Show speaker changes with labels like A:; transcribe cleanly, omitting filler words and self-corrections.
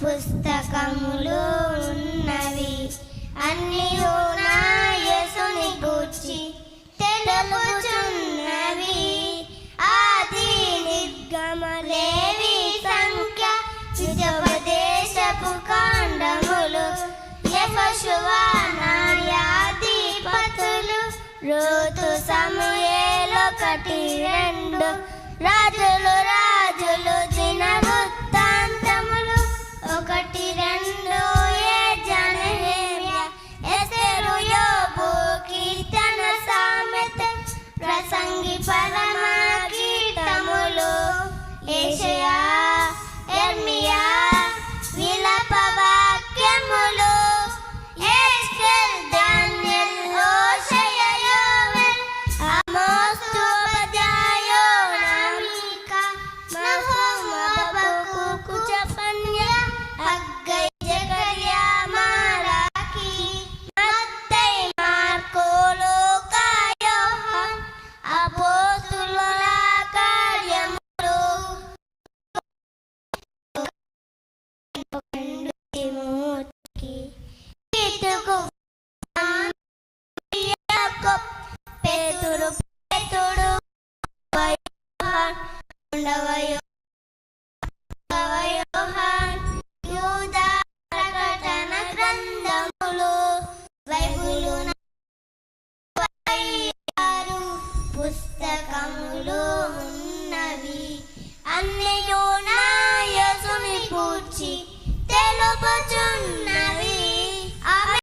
A: పుస్తకములు ఉన్నవి, అన్నియు నా యేసుని గూర్చి తెలుపుచున్నవి. ఆది నిర్గమ లేవి సంఖ్య విజయోపదేశపు కాండములు యెహోషువ న్యాయాధిపతులు రూతు సమూయేలు 1-2 రాజులు దినవృత్తాంతములు 1-2 యెజెరెమీయా ఎస్తెరు యోబు కీర్తన సామెత ప్రసంగి పరమ గీతములు యెషయా యెర్మీయా విలాప వాక్యములు ఎస్తేర్ దానియేల్ హోషేయ యోవేల్ ఆమోస్ ఓబద్యా మీకా నహూము హబక్కూకు జెఫన్యా హగ్గై జకర్యా మలాకి మత్తయి మార్కు లూకా యోహాన్ అపోస్తుల కార్యములు తిమోతికి తీతుకు యాకోబు పేతురు యోహాన్